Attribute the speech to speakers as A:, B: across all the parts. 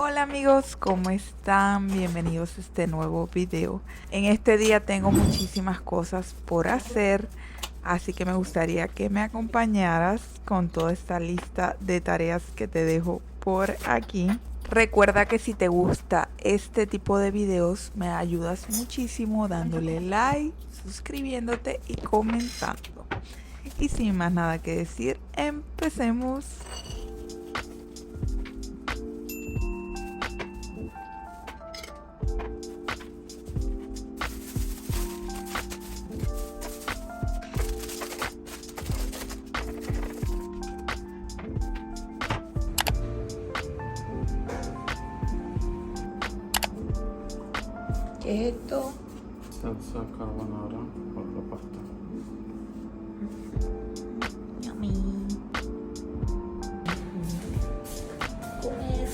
A: Hola amigos, ¿cómo están? Bienvenidos a este nuevo video. En este día tengo muchísimas cosas por hacer, así que me gustaría que me acompañaras con toda esta lista de tareas que te dejo por aquí. Recuerda que si te gusta este tipo de videos me ayudas muchísimo dándole like, suscribiéndote y comentando. Y sin más nada que decir, empecemos. ¿Qué es esto?
B: Salsa carbonara por la pasta.
A: Yummy. Comer.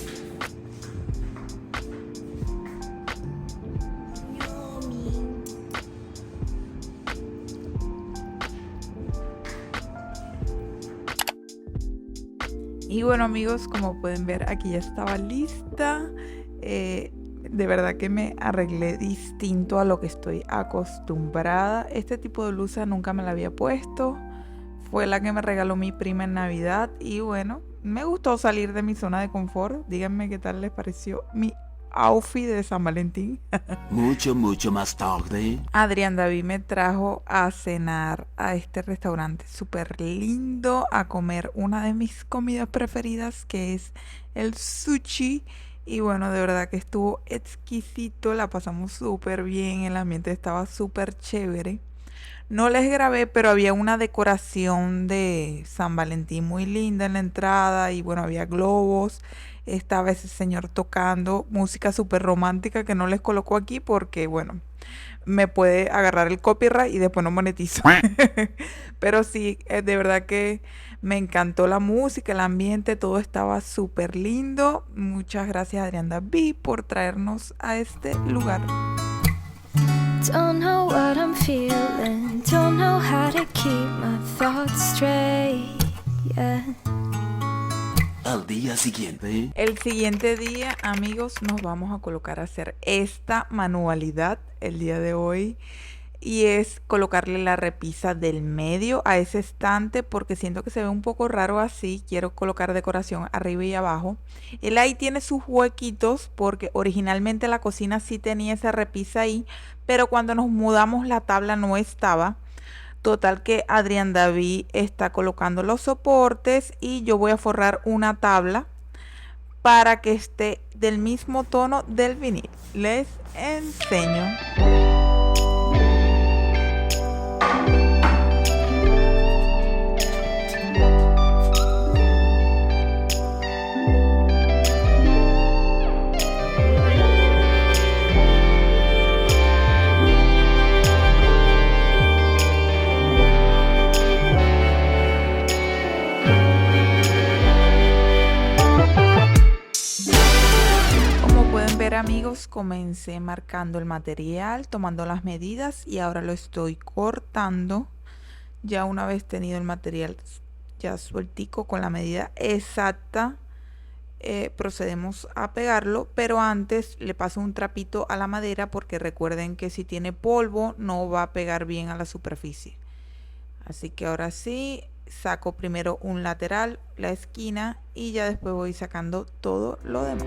A: Yummy. Y bueno amigos, como pueden ver aquí ya estaba lista. De verdad que me arreglé distinto a lo que estoy acostumbrada. Este tipo de blusa nunca me la había puesto. Fue la que me regaló mi prima en Navidad. Y bueno, me gustó salir de mi zona de confort. Díganme qué tal les pareció mi outfit de San Valentín.
C: Mucho más tarde.
A: Adrián David me trajo a cenar a este restaurante súper lindo, a comer una de mis comidas preferidas, que es el sushi. Y bueno, de verdad que estuvo exquisito, la pasamos súper bien, el ambiente estaba súper chévere. No les grabé, pero había una decoración de San Valentín muy linda en la entrada y bueno, había globos. Estaba ese señor tocando música súper romántica que no les coloco aquí porque bueno, me puede agarrar el copyright y después no monetizo. Pero sí, de verdad que me encantó la música, el ambiente, todo estaba súper lindo. Muchas gracias Adrián David por traernos a este lugar.
D: Don't know what I'm feeling, don't know how to keep my thoughts straight, yeah.
C: Al día siguiente.
A: El siguiente día, amigos, nos vamos a colocar a hacer esta manualidad el día de hoy. Y es colocarle la repisa del medio a ese estante porque siento que se ve un poco raro así. Quiero colocar decoración arriba y abajo. Él ahí tiene sus huequitos porque originalmente la cocina sí tenía esa repisa ahí, pero cuando nos mudamos la tabla no estaba. Total que Adrián David está colocando los soportes y yo voy a forrar una tabla para que esté del mismo tono del vinil. Les enseño. Amigos, comencé marcando el material, tomando las medidas y ahora lo estoy cortando. Ya una vez tenido el material ya sueltico con la medida exacta, procedemos a pegarlo, pero antes le paso un trapito a la madera porque recuerden que si tiene polvo no va a pegar bien a la superficie. Así que ahora sí, saco primero un lateral, la esquina y ya después voy sacando todo lo demás.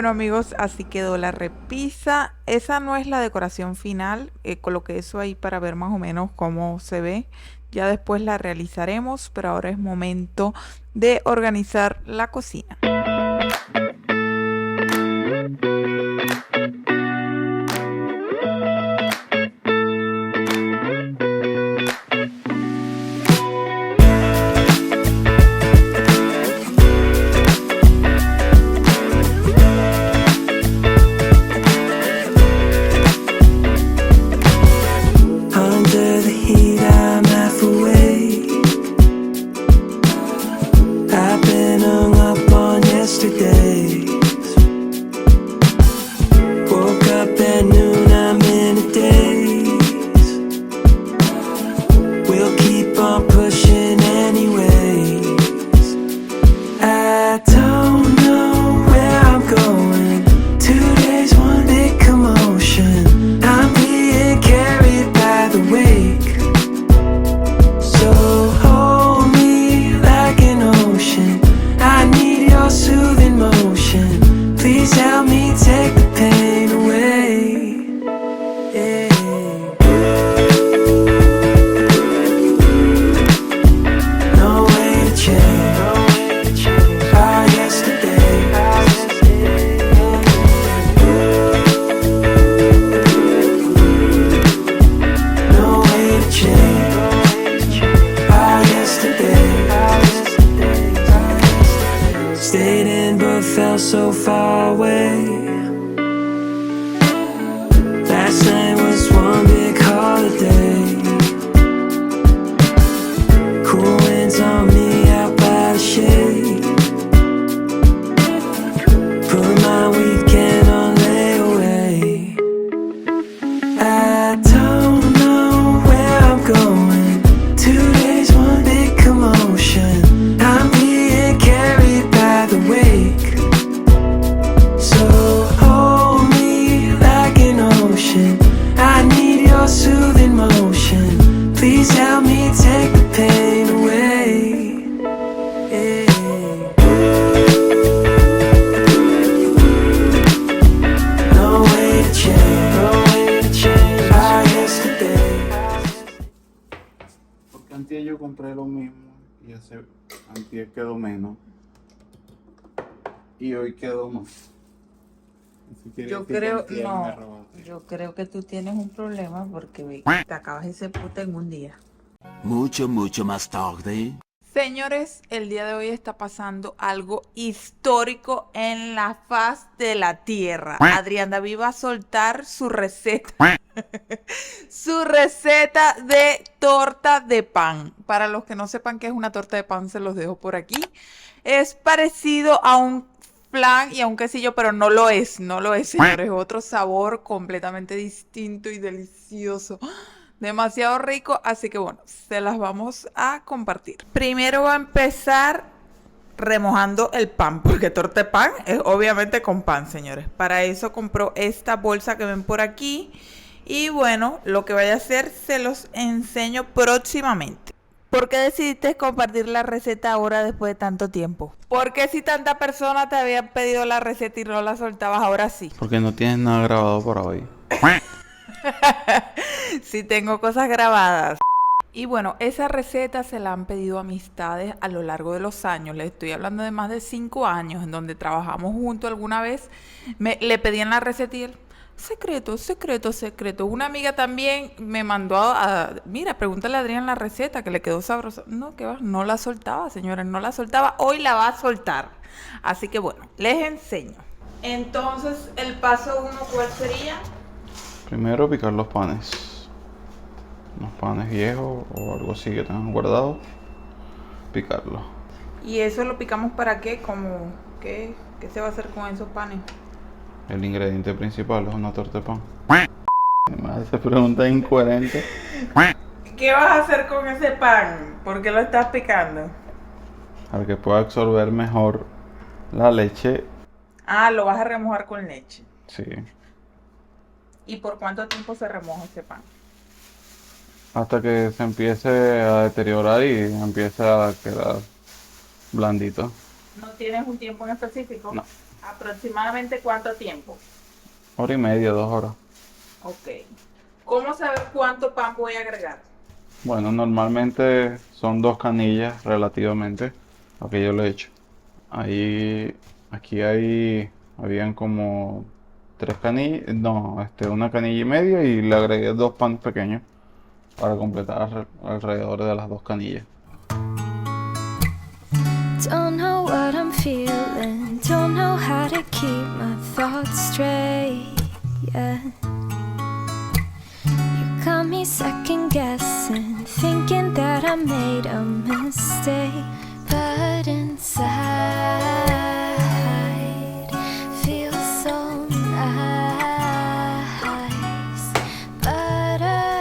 A: bueno amigos, así quedó la repisa. Esa no es la decoración final, coloqué eso ahí para ver más o menos cómo se ve. Ya después la realizaremos, pero ahora es momento de organizar la cocina.
E: Under the heat, I'm half awake. I've been hung up on yesterdays. Woke up at noon, I'm in a daze. We'll keep on pushing anyways. I don't know where I'm going. 2 days, one big commotion. I'm being carried by the wake. So hold me like an ocean. I need your soothing motion. Please help me take the pain away. Yeah. No way to change our yesterday. No way to change our yesterday. Stayed in but felt so far away. Last night was one big holiday. Cool winds on me out by the shade. Put my weekend on layaway. I don't know where I'm going. 2 days, one big commotion. I'm being carried by the wake. So hold me like an ocean. I need your soothing motion. Please help me take the pain away. Yeah. No way to change our yesterday.
B: Porque antier yo compré lo mismo y ese antier quedó menos. Y hoy quedó más. Así que
A: Yo
B: este
A: creo,
B: antier me
A: no,
B: robaste.
A: yo creo que tú tienes un problema porque ve, te acabas ese puta en un día.
C: Mucho, mucho más tarde.
A: Señores, el día de hoy está pasando algo histórico en la faz de la tierra. Adrián David va a soltar su receta. Su receta de torta de pan. Para los que no sepan qué es una torta de pan, se los dejo por aquí. Es parecido a un flan y a un quesillo, pero no lo es, señores. Es otro sabor completamente distinto y delicioso. Demasiado rico, así que bueno, se las vamos a compartir. Primero va a empezar remojando el pan, porque torta de pan es obviamente con pan, señores. Para eso compró esta bolsa que ven por aquí. Y bueno, lo que vaya a hacer se los enseño próximamente. ¿Por qué decidiste compartir la receta ahora después de tanto tiempo? Porque si tanta persona te habían pedido la receta y no la soltabas, ahora sí.
B: Porque no tienes nada grabado por hoy.
A: Sí tengo cosas grabadas. Y bueno, esa receta se la han pedido amistades a lo largo de los años. Les estoy hablando de más de 5 años en donde trabajamos juntos alguna vez. Le pedían la receta y él, secreto, secreto, secreto. Una amiga también me mandó mira, pregúntale a Adrián la receta que le quedó sabrosa. No, que va, no la soltaba, señores, no la soltaba. Hoy la va a soltar. Así que bueno, les enseño. Entonces, el paso 1, ¿cuál sería?
B: Primero picar los panes. Unos panes viejos o algo así que tengan guardado. Picarlos.
A: ¿Y eso lo picamos para qué? ¿Cómo? ¿Qué se va a hacer con esos panes?
B: El ingrediente principal es una torta de pan. Me hace pregunta incoherente.
A: ¿Qué vas a hacer con ese pan? ¿Por qué lo estás picando?
B: Para que pueda absorber mejor la leche.
A: Ah, lo vas a remojar con leche.
B: Sí.
A: ¿Y por cuánto tiempo se remoja ese pan?
B: Hasta que se empiece a deteriorar y empiece a quedar blandito.
A: ¿No tienes un tiempo en específico?
B: No.
A: ¿Aproximadamente cuánto tiempo?
B: Hora y media, 2 horas.
A: Ok. ¿Cómo saber cuánto pan voy a agregar?
B: Bueno, normalmente son 2 canillas relativamente lo que yo le he hecho. Ahí, habían como 3 canillas, no, 1 canilla y media y le agregué 2 panes pequeños para completar alrededor de las 2 canillas.
D: Don't know what I'm feeling, don't know how to keep my thoughts straight. Yeah. You got me second guessing, thinking that I made a mistake. But inside, feels so nice. Butterflies.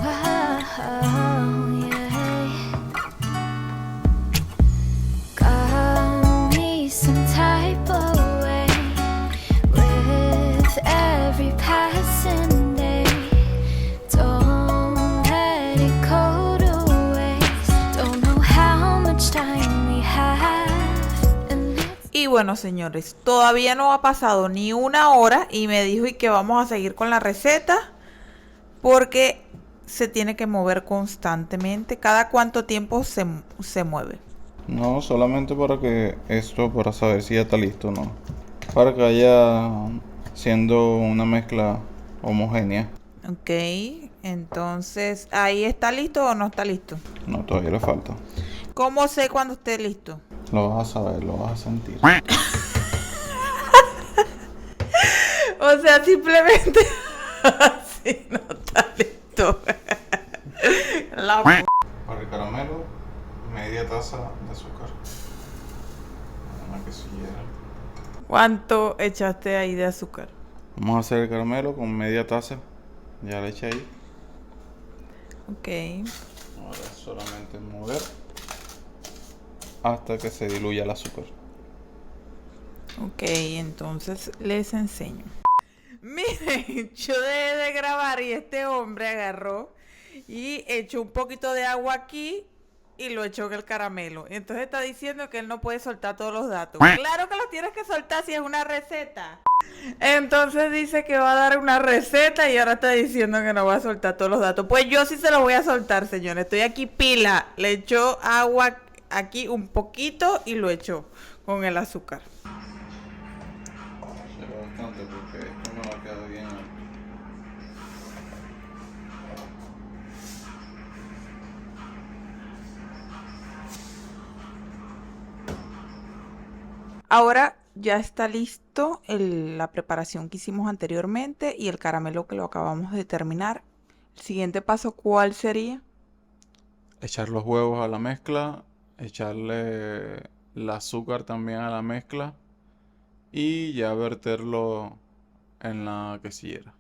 D: Wow, yeah. Got me some type of way with every passing day. Don't let it go to waste. Don't know how much time we have. And it's
A: Y bueno, señores, todavía no ha pasado ni una hora y me dijo y que vamos a seguir con la receta porque se tiene que mover constantemente. ¿Cada cuánto tiempo se mueve?
B: No, solamente para saber si ya está listo, ¿no? Para que vaya siendo una mezcla homogénea.
A: Ok, entonces, ¿ahí está listo o no está listo?
B: No, todavía le falta.
A: ¿Cómo sé cuando esté listo?
B: Lo vas a saber, lo vas a sentir.
A: O sea, simplemente así no está listo.
B: Para el caramelo, media taza de azúcar. Una quesillera.
A: ¿Cuánto echaste ahí de azúcar?
B: Vamos a hacer el caramelo con media taza. Ya le eché ahí.
A: Ok.
B: Ahora es solamente mover hasta que se diluya el azúcar.
A: Ok, entonces les enseño. Miren, yo dejé de grabar y este hombre agarró y echó un poquito de agua aquí y lo echó en el caramelo. Entonces está diciendo que él no puede soltar todos los datos. Claro que los tienes que soltar si es una receta. Entonces dice que va a dar una receta y ahora está diciendo que no va a soltar todos los datos. Pues yo sí se los voy a soltar, señores. Estoy aquí pila. Le echó agua aquí un poquito y lo echó con el azúcar.
B: Pero bastante porque esto no va a quedar bien.
A: Ahora ya está listo la preparación que hicimos anteriormente y el caramelo que lo acabamos de terminar. El siguiente paso, ¿cuál sería?
B: Echar los huevos a la mezcla, echarle el azúcar también a la mezcla y ya verterlo en la quesillera.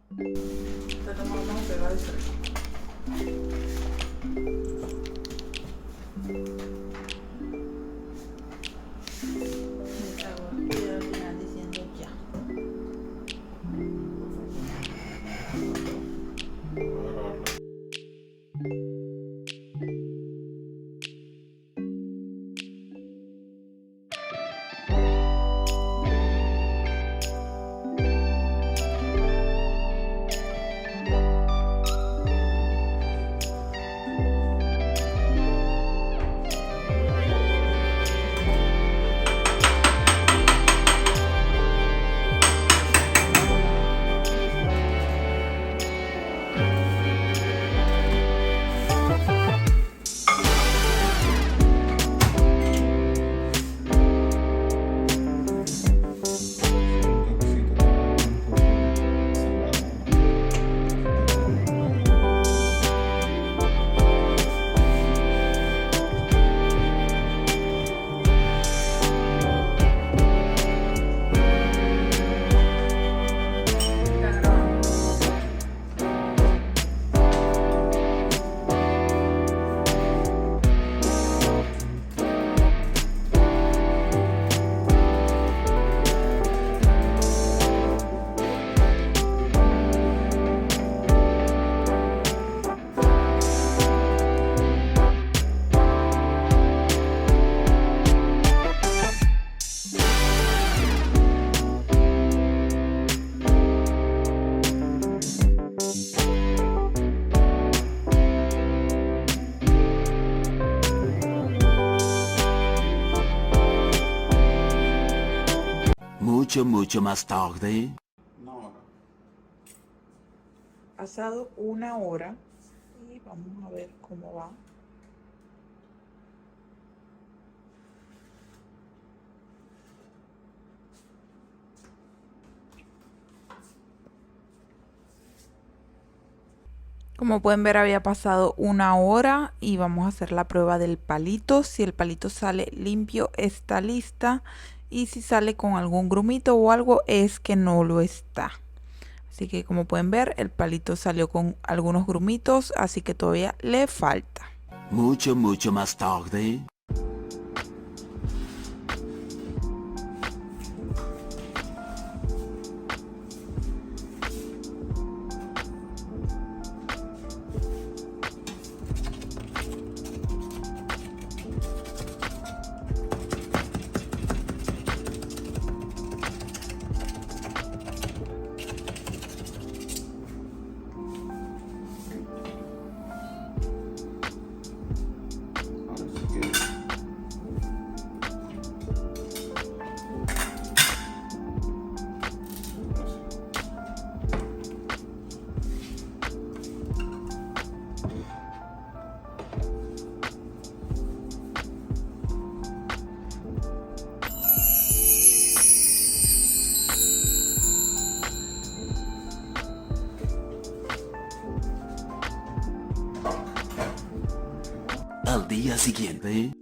C: Mucho, mucho más tarde.
B: Una hora.
A: Pasado una hora y vamos a ver cómo va. Como pueden ver, había pasado una hora y vamos a hacer la prueba del palito. Si el palito sale limpio, está lista. Y si sale con algún grumito o algo, es que no lo está. Así que como pueden ver, el palito salió con algunos grumitos, así que todavía le falta.
C: Mucho, mucho más tarde.
B: Parece que
C: Al día siguiente.